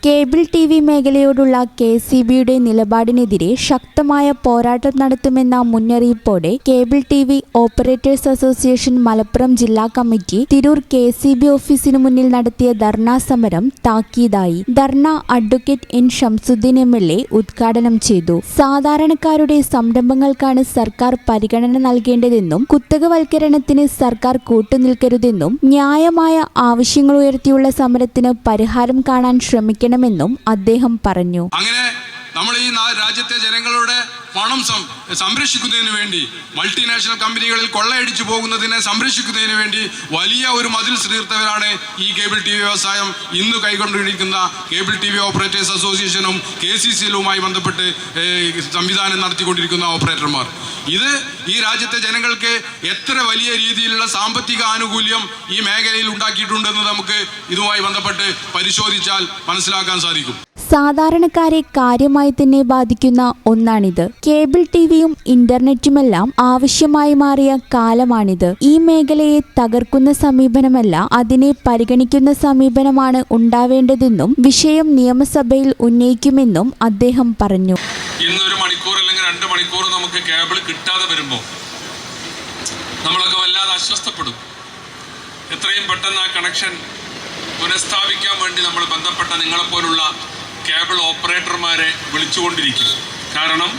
Cable TV മേഖലയോടുള്ള KCBയുടെ നിലപാടിനെതിരെ ശക്തമായ പോരാട്ടം നടത്തുമെന്ന മുന്നറിയിപ്പോടെ cable TV operators association Malappuram ജില്ലാ കമ്മിറ്റി തിരൂർ KCB ഓഫീസിനു മുന്നിൽ നടത്തിയ ധർണാ സമരം താക്കീതായി. Dharna advocate N Shamsuddin MLA ഉദ്ഘാടനം ചെയ്തു. സാധാരണക്കാരുടെ സംരംഭങ്ങൾക്കാണ് സർക്കാർ പരിഗണന നൽകേണ്ടതെന്നും കുത്തകവൽക്കരണത്തിന് സർക്കാർ കൂട്ടുനിൽക്കരുതെന്നും ന്യായമായ ആവശ്യങ്ങളുയർത്തിയുള്ള സമരത്തിന് പരിഹാരം കാണാൻ ശ്രമിക്കണം െന്നും അദ്ദേഹം പറഞ്ഞു. അങ്ങനെ നമ്മൾ ഈ രാജ്യത്തെ ജനങ്ങളുടെ പണം സംരക്ഷിക്കുന്നതിന് വേണ്ടി മൾട്ടിനാഷണൽ കമ്പനികളിൽ കൊള്ളയടിച്ചു പോകുന്നതിനെ സംരക്ഷിക്കുന്നതിന് വേണ്ടി വലിയ ഒരു മതിൽ തീർത്തവരാണ് ഈ കേബിൾ TV വ്യവസായം ഇന്ന് കൈക്കൊണ്ടിരിക്കുന്ന കേബിൾ TV ഓപ്പറേറ്റേഴ്സ് അസോസിയേഷനും KCCലുമായി ബന്ധപ്പെട്ട് സംവിധാനം നടത്തിക്കൊണ്ടിരിക്കുന്ന ഓപ്പറേറ്റർമാർ. ഇത് ഈ രാജ്യത്തെ ജനങ്ങൾക്ക് എത്ര വലിയ രീതിയിലുള്ള സാമ്പത്തിക ആനുകൂല്യം ഈ മേഖലയിൽ ഉണ്ടാക്കിയിട്ടുണ്ടെന്ന് നമുക്ക് ഇതുമായി ബന്ധപ്പെട്ട് പരിശോധിച്ചാൽ മനസ്സിലാക്കാൻ സാധിക്കും. സാധാരണക്കാരെ കാര്യമായി തന്നെ ബാധിക്കുന്ന ഒന്നാണിത്. കേബിൾ TVയും ഇന്റർനെറ്റുമെല്ലാം ആവശ്യമായി മാറിയ കാലമാണിത്. ഈ മേഖലയെ തകർക്കുന്ന സമീപനമല്ല, അതിനെ പരിഗണിക്കുന്ന സമീപനമാണ് ഉണ്ടാവേണ്ടതെന്നും വിഷയം നിയമസഭയിൽ ഉന്നയിക്കുമെന്നും അദ്ദേഹം പറഞ്ഞു. ഇന്നൊരു മണിക്കൂർ അല്ലെങ്കിൽ 2 മണിക്കൂർ നമുക്ക് കേബിൾ കിട്ടാതെ വരുമ്പോൾ നമ്മളൊക്കെ വല്ലാതെ അസ്വസ്ഥപ്പെടും. എത്രയും പെട്ടെന്ന് ആ കണക്ഷൻ പുനഃസ്ഥാപിക്കാൻ വേണ്ടി നമ്മൾ ബന്ധപ്പെട്ട നിങ്ങളെപ്പോലുള്ള കേബിൾ ഓപ്പറേറ്റർമാരെ വിളിച്ചുകൊണ്ടിരിക്കും. കാരണം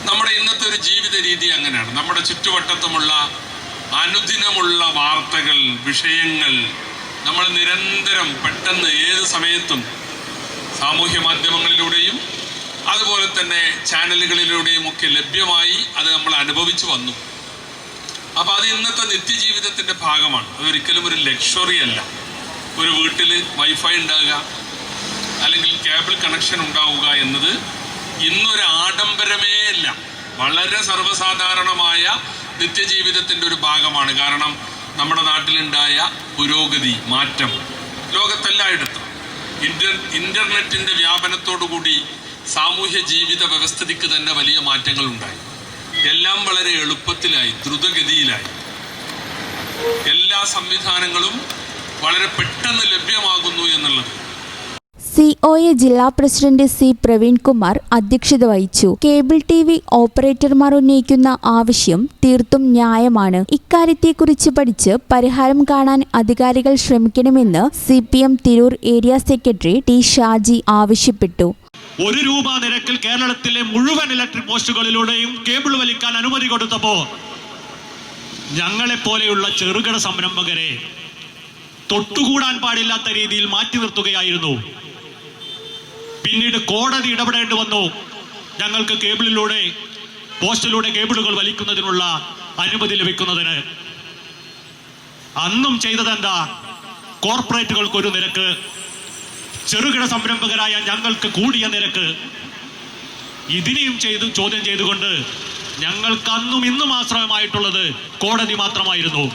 നമ്മുടെ ഇന്നത്തെ ഒരു ജീവിത രീതി അങ്ങനെയാണ്. നമ്മുടെ ചുറ്റുവട്ടത്തുമുള്ള അനുദിനമുള്ള വാർത്തകൾ, വിഷയങ്ങൾ നമ്മൾ നിരന്തരം പെട്ടെന്ന് ഏത് സമയത്തും സാമൂഹ്യ മാധ്യമങ്ങളിലൂടെയും അതുപോലെ തന്നെ ചാനലുകളിലൂടെയും ഒക്കെ ലഭ്യമായി അത് നമ്മൾ അനുഭവിച്ചു വന്നു. അപ്പോൾ അത് ഇന്നത്തെ നിത്യജീവിതത്തിൻ്റെ ഭാഗമാണ്. അതൊരിക്കലും ഒരു ലക്ഷറി അല്ല. ഒരു വീട്ടിൽ വൈഫൈ ഉണ്ടാകുക അല്ലെങ്കിൽ കേബിൾ കണക്ഷൻ ഉണ്ടാവുക എന്നത് ഇന്നൊരു ആഡംബരമേ അല്ല, വളരെ സർവ്വസാധാരണമായ നിത്യജീവിതത്തിൻ്റെ ഒരു ഭാഗമാണ്. കാരണം നമ്മുടെ നാട്ടിലുണ്ടായ പുരോഗതി, മാറ്റം ലോകത്തെല്ലായിടത്തും ഇന്റർനെറ്റിന്റെ വ്യാപനത്തോടുകൂടി സാമൂഹ്യ ജീവിത വ്യവസ്ഥിതിക്ക് തന്നെ വലിയ മാറ്റങ്ങൾ ഉണ്ടായി. എല്ലാം വളരെ എളുപ്പത്തിലായി, ദ്രുതഗതിയിലായി. എല്ലാ സംവിധാനങ്ങളും വളരെ പെട്ടെന്ന് ലഭ്യമാകുന്നു എന്നുള്ളത്. COA ജില്ലാ പ്രസിഡന്റ് C പ്രവീൺകുമാർ അധ്യക്ഷത വഹിച്ചു. കേബിൾ TV ഓപ്പറേറ്റർമാർ ഉന്നയിക്കുന്ന ആവശ്യം തീർത്തും ന്യായമാണ്. ഇക്കാര്യത്തെക്കുറിച്ച് പഠിച്ച് പരിഹാരം കാണാൻ അധികാരികൾ ശ്രമിക്കണമെന്ന് CPM Tirur area secretary T Shaji ആവശ്യപ്പെട്ടു. ₹1 നിരക്കിൽ കേരളത്തിലെ മുഴുവൻ ഇലക്ട്രിക് പോസ്റ്റുകളിലൂടെയും കേബിൾ വലിക്കാൻ അനുമതി കൊടുത്തപ്പോ ഞങ്ങളെപ്പോലെയുള്ള ചെറുകിട സംരംഭകരെ തൊട്ടുകൂടാൻ പാടില്ലാത്ത രീതിയിൽ മാറ്റി നിർത്തുകയായിരുന്നു. പിന്നീട് കോടതി ഇടപെടേണ്ടി വന്നു. ഞങ്ങൾക്ക് കേബിളിലൂടെ, പോസ്റ്റിലൂടെ കേബിളുകൾ വലിക്കുന്നതിനുള്ള അനുമതി ലഭിക്കുന്നതിന്. അന്നും ചെയ്തതെന്താ? കോർപ്പറേറ്റുകൾക്ക് ഒരു നിരക്ക്, ചെറുകിട സംരംഭകരായ ഞങ്ങൾക്ക് കൂടിയ നിരക്ക്. ഇതിനെയും ചോദ്യം ചെയ്തുകൊണ്ട് ഞങ്ങൾക്ക് അന്നും ഇന്നും ആശ്രയമായിട്ടുള്ളത് കോടതി മാത്രമായിരുന്നു.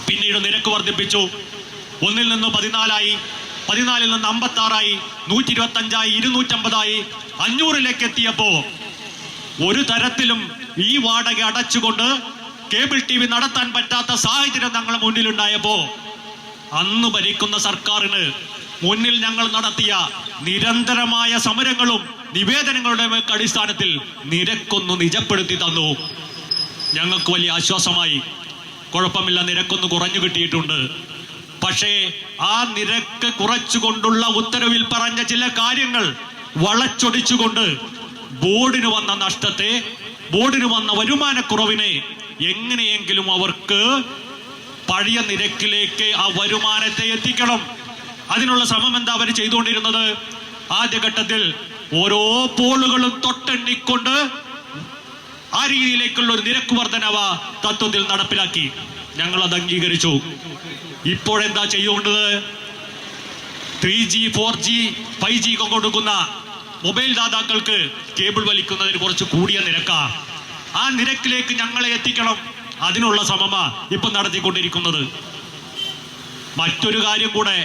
പിന്നീട് നിരക്ക് വർദ്ധിപ്പിച്ചു. 1 നിന്ന് 14ആയി, 14 നിന്ന് 56ആയി, 125ആയി, 250ആയി, 500ലേക്ക് എത്തിയപ്പോ ഒരു തരത്തിലും ഈ വാടക അടച്ചുകൊണ്ട് കേബിൾ TV നടത്താൻ പറ്റാത്ത സാഹചര്യം ഞങ്ങളുടെ മുന്നിലുണ്ടായപ്പോ അന്ന് ഭരിക്കുന്ന സർക്കാരിന് മുന്നിൽ ഞങ്ങൾ നടത്തിയ നിരന്തരമായ സമരങ്ങളും നിവേദനങ്ങളുടെ അടിസ്ഥാനത്തിൽ നിരക്കൊന്ന് നിജപ്പെടുത്തി തന്നു. ഞങ്ങൾക്ക് വലിയ ആശ്വാസമായി. കുഴപ്പമില്ല, നിരക്കൊന്ന് കുറഞ്ഞു കിട്ടിയിട്ടുണ്ട്. പക്ഷേ ആ നിരക്ക് കുറച്ചുകൊണ്ടുള്ള ഉത്തരവിൽ പറഞ്ഞ ചില കാര്യങ്ങൾ വളച്ചൊടിച്ചുകൊണ്ട് ബോർഡിന് വന്ന നഷ്ടത്തെ, ബോർഡിന് വന്ന വരുമാനക്കുറവിനെ എങ്ങനെയെങ്കിലും അവർക്ക് പഴയ നിരക്കിലേക്ക് ആ വരുമാനത്തെ എത്തിക്കണം. അതിനുള്ള ശ്രമം എന്താ അവർ ചെയ്തുകൊണ്ടിരുന്നത്? ആദ്യഘട്ടത്തിൽ ഓരോ പോളുകളും തൊട്ടെണ്ണിക്കൊണ്ട് ആ രീതിയിലേക്കുള്ള ഒരു നിരക്ക് വർധനവ തത്വത്തിൽ നടപ്പിലാക്കി. ഞങ്ങൾ അത് അംഗീകരിച്ചു. ഇപ്പോഴെന്താ ചെയ്യേണ്ടത്? 3G, 4G, 5G കൊടുക്കുന്ന മൊബൈൽ ദാതാക്കൾക്ക് കേബിൾ വലിക്കുന്നതിന് കുറച്ച് കൂടിയ നിരക്കാ. ആ നിരക്കിലേക്ക് ഞങ്ങളെ എത്തിക്കണം. അതിനുള്ള ശ്രമമാ ഇപ്പൊ നടത്തിക്കൊണ്ടിരിക്കുന്നത്. മറ്റൊരു കാര്യം കൂടെ,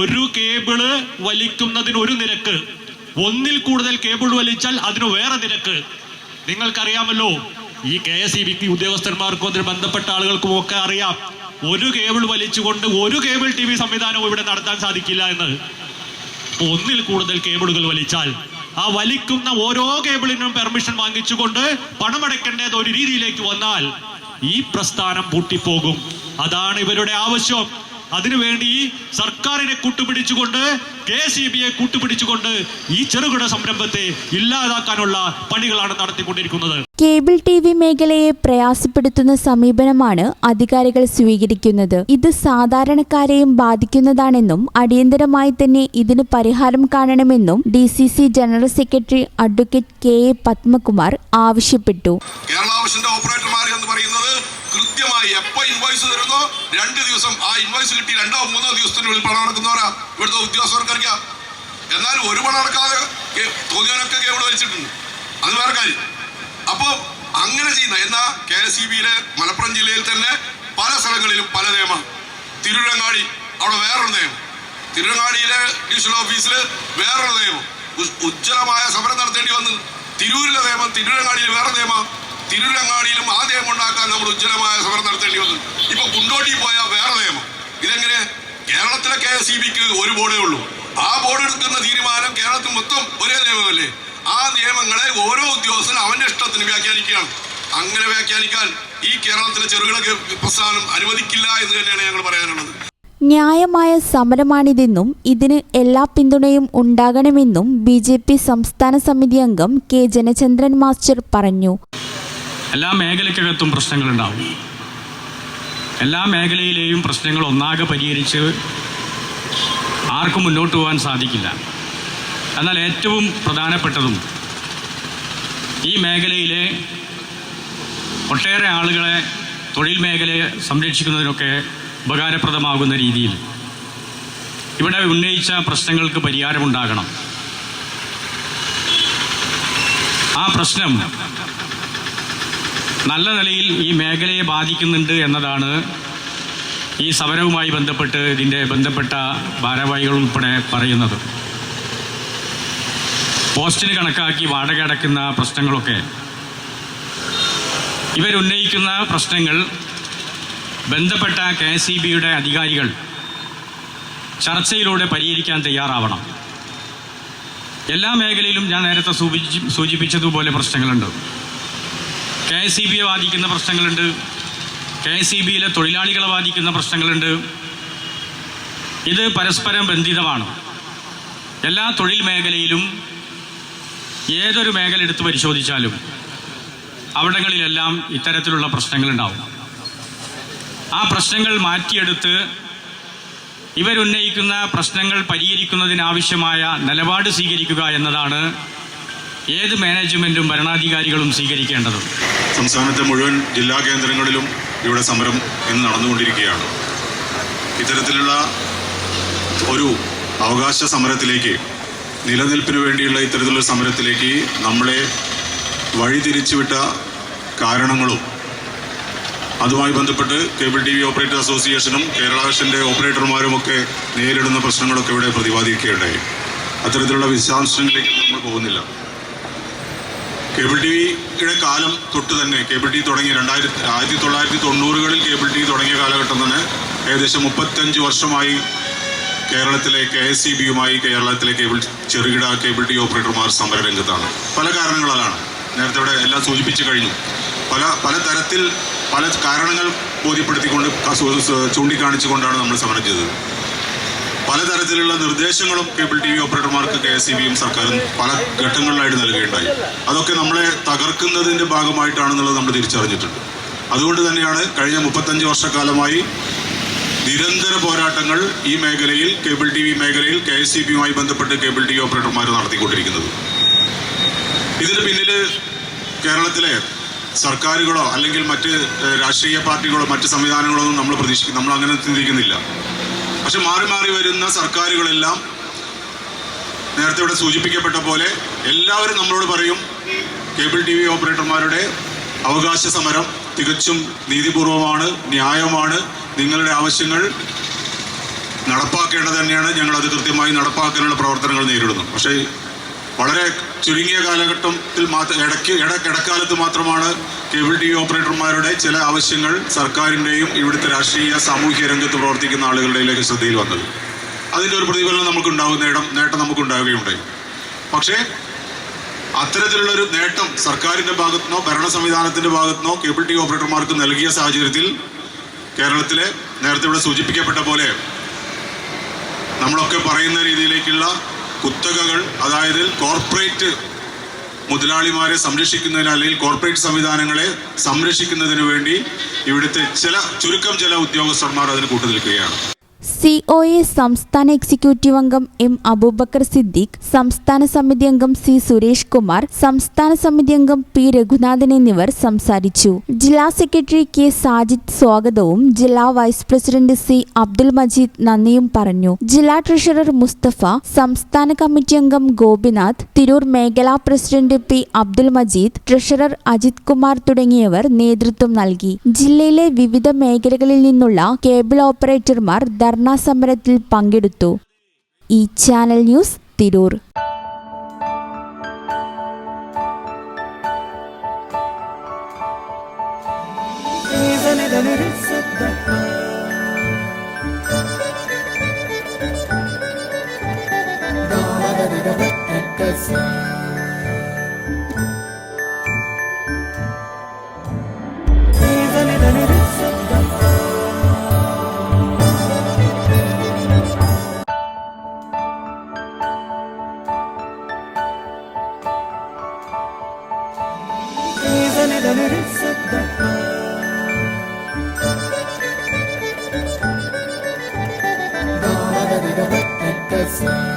ഒരു കേബിള് വലിക്കുന്നതിന് ഒരു നിരക്ക്, 1ൽ കൂടുതൽ കേബിൾ വലിച്ചാൽ അതിന് വേറെ നിരക്ക്. നിങ്ങൾക്കറിയാമല്ലോ, ഈ KSEB ഉദ്യോഗസ്ഥന്മാർക്കും അതിന് ബന്ധപ്പെട്ട ആളുകൾക്കും ഒക്കെ അറിയാം, ഒരു കേബിൾ വലിച്ചുകൊണ്ട് ഒരു കേബിൾ TV സംവിധാനവും ഇവിടെ നടത്താൻ സാധിക്കില്ല എന്ന്. അപ്പോൾ ഒന്നിൽ കൂടുതൽ കേബിളുകൾ വലിച്ചാൽ ആ വലിക്കുന്ന ഓരോ കേബിളിനും പെർമിഷൻ വാങ്ങിച്ചുകൊണ്ട് പണമടക്കേണ്ടത് ഒരു രീതിയിലേക്ക് വന്നാൽ ഈ പ്രസ്ഥാനം പൂട്ടിപ്പോകും. അതാണ് ഇവരുടെ ആവശ്യം. അതിനുവേണ്ടി സർക്കാരിനെ കൂട്ടുപിടിച്ചുകൊണ്ട് KCBയെ കൂട്ടുപിടിച്ചുകൊണ്ട് ഈ ചെറുകിട സംരംഭത്തെ ഇല്ലാതാക്കാനുള്ള പണികളാണ് നടത്തിക്കൊണ്ടിരിക്കുന്നത്. കേബിൾ TV മേഖലയെ പ്രയാസപ്പെടുത്തുന്ന സമീപനമാണ് അധികാരികൾ സ്വീകരിക്കുന്നത്. ഇത് സാധാരണക്കാരെയും ബാധിക്കുന്നതാണെന്നും അടിയന്തരമായി തന്നെ ഇതിന് പരിഹാരം കാണണമെന്നും DCC general secretary advocate KA Padmakumar ആവശ്യപ്പെട്ടു. ഓപ്പറേറ്റർമാർ എന്ന് പറയുന്നത് കൃത്യമായി എപ്പോ ഇൻവോയ്സ് തരുന്നോ 2 ദിവസം ആ ഇൻവോയ്സ് കിട്ടി 2-3 ദിവസത്തിനുള്ളിൽ പണം അടക്കുന്നവരാ ഇവിടുത്തെ ഉദ്യോഗസ്ഥർക്കറിയാം. എന്നാൽ ഒരു പണം അടക്കാതെ തോന്നിയവനൊക്കെ കേബിൾ വലിച്ചിട്ടുണ്ട്. അത് വേറെ കാര്യം. അപ്പോ അങ്ങനെ ചെയ്യുന്ന എന്നാ KCBയിലെ മലപ്പുറം ജില്ലയിൽ തന്നെ പല സ്ഥലങ്ങളിലും പല നിയമം. തിരുരങ്ങാടി അവിടെ വേറൊരു നിയമം, തിരുരങ്ങാടിയിലെ ഡിവിഷണൽ ഓഫീസിൽ വേറൊരു നിയമം. ഉജ്ജ്വലമായ സമരം നടത്തേണ്ടി വന്നു. തിരൂരിലെ നിയമം, തിരുരങ്ങാടിയിൽ വേറെ നിയമം. തിരുരങ്ങാടിയിലും ആ നിയമം ഉണ്ടാക്കാൻ നമ്മൾ ഉജ്ജ്വലമായ സമരം നടത്തേണ്ടി വന്നു. ഇപ്പൊ കുണ്ടോട്ടി പോയാൽ വേറെ നിയമം. ഇതെങ്ങനെ? കേരളത്തിലെ KCBക്ക് ഒരു ബോർഡേ ഉള്ളൂ. ആ ബോർഡ് എടുക്കുന്ന തീരുമാനം കേരളത്തിൽ മൊത്തം ഒരേ നിയമമല്ലേ? ആ നിയമങ്ങളെ ഓരോ ഉദ്യോഗസ്ഥനും അവന്റെ ഇഷ്ടത്തിന് വ്യാഖ്യാനിക്കുകയാണ്. അങ്ങനെ വ്യാഖ്യാനിക്കാൻ ഈ കേരളത്തിലെ ചെറുകിട പ്രസ്ഥാനം അനുവദിക്കില്ല എന്ന് തന്നെയാണ് ഞങ്ങൾ പറയാനുള്ളത്. ന്യായമായ സമരമാണിതെന്നും ഇതിന് എല്ലാ പിന്തുണയും ഉണ്ടാകണമെന്നും BJP സംസ്ഥാന സമിതി അംഗം K ജനചന്ദ്രൻ മാസ്റ്റർ പറഞ്ഞു. എല്ലാ മേഖലയ്ക്കകത്തും പ്രശ്നങ്ങളുണ്ടാവും. എല്ലാ മേഖലയിലെയും പ്രശ്നങ്ങൾ ഒന്നാകെ പരിഹരിച്ച് ആർക്കും മുന്നോട്ട് പോകാൻ സാധിക്കില്ല. എന്നാൽ ഏറ്റവും പ്രധാനപ്പെട്ടതും ഈ മേഖലയിലെ ഒട്ടേറെ ആളുകളെ തൊഴിൽ മേഖലയെ സംരക്ഷിക്കുന്നതിനൊക്കെ ഉപകാരപ്രദമാകുന്ന രീതിയിൽ ഇവിടെ ഉന്നയിച്ച പ്രശ്നങ്ങൾക്ക് പരിഹാരമുണ്ടാകണം. ആ പ്രശ്നം നല്ല നിലയിൽ ഈ മേഖലയെ ബാധിക്കുന്നുണ്ട് എന്നതാണ് ഈ സമരവുമായി ബന്ധപ്പെട്ട് ഇതിൻ്റെ ബന്ധപ്പെട്ട ഭാരവാഹികൾ ഉൾപ്പെടെ പറയുന്നത്. പോസ്റ്റിന് കണക്കാക്കി വാടക അടയ്ക്കുന്ന പ്രശ്നങ്ങളൊക്കെ ഇവരുന്നയിക്കുന്ന പ്രശ്നങ്ങൾ ബന്ധപ്പെട്ട KCBയുടെ അധികാരികൾ ചർച്ചയിലൂടെ പരിഹരിക്കാൻ തയ്യാറാവണം. എല്ലാ മേഖലയിലും ഞാൻ നേരത്തെ സൂചിപ്പിച്ചതുപോലെ പ്രശ്നങ്ങളുണ്ട്. KCBയെ ബാധിക്കുന്ന പ്രശ്നങ്ങളുണ്ട്, KCBയിലെ തൊഴിലാളികളെ ബാധിക്കുന്ന പ്രശ്നങ്ങളുണ്ട്. ഇത് പരസ്പരം ബന്ധിതമാണ്. എല്ലാ തൊഴിൽ മേഖലയിലും ഏതൊരു മേഖല എടുത്ത് പരിശോധിച്ചാലും അവിടങ്ങളിലെല്ലാം ഇത്തരത്തിലുള്ള പ്രശ്നങ്ങളുണ്ടാവും. ആ പ്രശ്നങ്ങൾ മാറ്റിയെടുത്ത് ഇവരുന്നയിക്കുന്ന പ്രശ്നങ്ങൾ പരിഹരിക്കുന്നതിനാവശ്യമായ നിലപാട് സ്വീകരിക്കുക എന്നതാണ് ഏത് മാനേജ്മെൻറ്റും ഭരണാധികാരികളും സ്വീകരിക്കേണ്ടത്. സംസ്ഥാനത്തെ മുഴുവൻ ജില്ലാ കേന്ദ്രങ്ങളിലും ഇവിടെ സമരം ഇന്ന് നടന്നുകൊണ്ടിരിക്കുകയാണ്. ഇത്തരത്തിലുള്ള ഒരു അവകാശ സമരത്തിലേക്ക്, നിലനിൽപ്പിന് വേണ്ടിയുള്ള ഇത്തരത്തിലുള്ള സമരത്തിലേക്ക് നമ്മളെ വഴിതിരിച്ചുവിട്ട കാരണങ്ങളും അതുമായി ബന്ധപ്പെട്ട് കേബിൾ TV ഓപ്പറേറ്റർ അസോസിയേഷനും കേരള വിഷൻ്റെ ഓപ്പറേറ്റർമാരുമൊക്കെ നേരിടുന്ന പ്രശ്നങ്ങളൊക്കെ ഇവിടെ പ്രതിപാദിക്കുകയുണ്ടായി. അത്തരത്തിലുള്ള വിശദാംശങ്ങളിലേക്ക് നമ്മൾ പോകുന്നില്ല. കേബിൾ TVയുടെ കാലം തൊട്ട് തന്നെ കേബിൾ TV തുടങ്ങി 1990കളിൽ കേബിൾ TV തുടങ്ങിയ കാലഘട്ടം തന്നെ ഏകദേശം 35 വർഷമായി കേരളത്തിലെ KCBയുമായി കേരളത്തിലെ ചെറുകിട കേബിൾ TV ഓപ്പറേറ്റർമാർ സമരരംഗത്താണ്. പല കാരണങ്ങളാലാണ്, നേരത്തെ ഇവിടെ എല്ലാം സൂചിപ്പിച്ചു കഴിഞ്ഞു. പല തരത്തിൽ പല കാരണങ്ങൾ ബോധ്യപ്പെടുത്തിക്കൊണ്ട് ചൂണ്ടിക്കാണിച്ചുകൊണ്ടാണ് നമ്മൾ സമരം ചെയ്തത്. പലതരത്തിലുള്ള നിർദ്ദേശങ്ങളും കേബിൾ TV ഓപ്പറേറ്റർമാർക്ക് KCBയും സർക്കാരും പല ഘട്ടങ്ങളിലായിട്ട് നൽകുകയുണ്ടായി. അതൊക്കെ നമ്മളെ തകർക്കുന്നതിൻ്റെ ഭാഗമായിട്ടാണെന്നുള്ളത് നമ്മൾ തിരിച്ചറിഞ്ഞിട്ടുണ്ട്. അതുകൊണ്ട് തന്നെയാണ് കഴിഞ്ഞ 35 വർഷക്കാലമായി നിരന്തര പോരാട്ടങ്ങൾ ഈ മേഖലയിൽ, കേബിൾ TV മേഖലയിൽ KCBയുമായി ബന്ധപ്പെട്ട് കേബിൾ TV ഓപ്പറേറ്റർമാർ നടത്തിക്കൊണ്ടിരിക്കുന്നത്. ഇതിന് പിന്നിൽ കേരളത്തിലെ സർക്കാരുകളോ അല്ലെങ്കിൽ മറ്റ് രാഷ്ട്രീയ പാർട്ടികളോ മറ്റ് സംവിധാനങ്ങളോ ഒന്നും നമ്മൾ അങ്ങനെ ചിന്തിക്കുന്നില്ല. പക്ഷെ മാറി മാറി വരുന്ന സർക്കാരുകളെല്ലാം നേരത്തെ ഇവിടെ സൂചിപ്പിക്കപ്പെട്ട പോലെ എല്ലാവരും നമ്മളോട് പറയും കേബിൾ TV ഓപ്പറേറ്റർമാരുടെ അവകാശ സമരം തികച്ചും നീതിപൂർവമാണ്, ന്യായമാണ്, നിങ്ങളുടെ ആവശ്യങ്ങൾ നടപ്പാക്കേണ്ടത് തന്നെയാണ്, ഞങ്ങളത് കൃത്യമായി നടപ്പാക്കാനുള്ള പ്രവർത്തനങ്ങൾ നേരിടുന്നു. പക്ഷേ വളരെ ചുരുങ്ങിയ കാലഘട്ടത്തിൽ ഇടക്കാലത്ത് മാത്രമാണ് കേബിൾ TV ഓപ്പറേറ്റർമാരുടെ ചില ആവശ്യങ്ങൾ സർക്കാരിൻ്റെയും ഇവിടുത്തെ രാഷ്ട്രീയ സാമൂഹ്യ രംഗത്ത് പ്രവർത്തിക്കുന്ന ആളുകളുടെയിലേക്ക് ശ്രദ്ധയിൽ വന്നത്. അതിൻ്റെ ഒരു പ്രതിഫലനം നേട്ടം നമുക്കുണ്ടാവുകയുണ്ടായി. പക്ഷേ അത്തരത്തിലുള്ളൊരു നേട്ടം സർക്കാരിൻ്റെ ഭാഗത്തുനിന്നോ ഭരണ സംവിധാനത്തിൻ്റെ ഭാഗത്തുനിന്നോ കേബിൾ ടി വി ഓപ്പറേറ്റർമാർക്ക് നൽകിയ സാഹചര്യത്തിൽ കേരളത്തിലെ നേരത്തെ ഇവിടെ സൂചിപ്പിക്കപ്പെട്ട പോലെ നമ്മളൊക്കെ പറയുന്ന രീതിയിലേക്കുള്ള കുത്തകകൾ, അതായത് കോർപ്പറേറ്റ് മുതലാളിമാരെ സംരക്ഷിക്കുന്നതിന് അല്ലെങ്കിൽ കോർപ്പറേറ്റ് സംവിധാനങ്ങളെ സംരക്ഷിക്കുന്നതിന് വേണ്ടി ഇവിടുത്തെ ചുരുക്കം ചില ഉദ്യോഗസ്ഥന്മാർ അതിന് കൂട്ടുനിൽക്കുകയാണ്. COA സംസ്ഥാന എക്സിക്യൂട്ടീവ് അംഗം M. അബൂബക്കർ സിദ്ദീഖ്, സംസ്ഥാന സമിതി അംഗം C. സുരേഷ് കുമാർ, സംസ്ഥാന സമിതി അംഗം P. രഘുനാഥൻ എന്നിവർ സംസാരിച്ചു. ജില്ലാ സെക്രട്ടറി K. സാജിദ് സ്വാഗതവും ജില്ലാ vice president C. Abdul Majeed നന്ദിയും പറഞ്ഞു. ജില്ലാ ട്രഷറർ മുസ്തഫ, സംസ്ഥാന കമ്മിറ്റി അംഗം ഗോപിനാഥ്, തിരൂർ മേഖലാ president P. Abdul Majeed, treasurer Ajith Kumar തുടങ്ങിയവർ നേതൃത്വം നൽകി. ജില്ലയിലെ വിവിധ മേഖലകളിൽ നിന്നുള്ള കേബിൾ ഓപ്പറേറ്റർമാർ ധർണാ സമരത്തിൽ പങ്കെടുത്തു. ഈ ചാനൽ ന്യൂസ് തിരൂർ. Yes.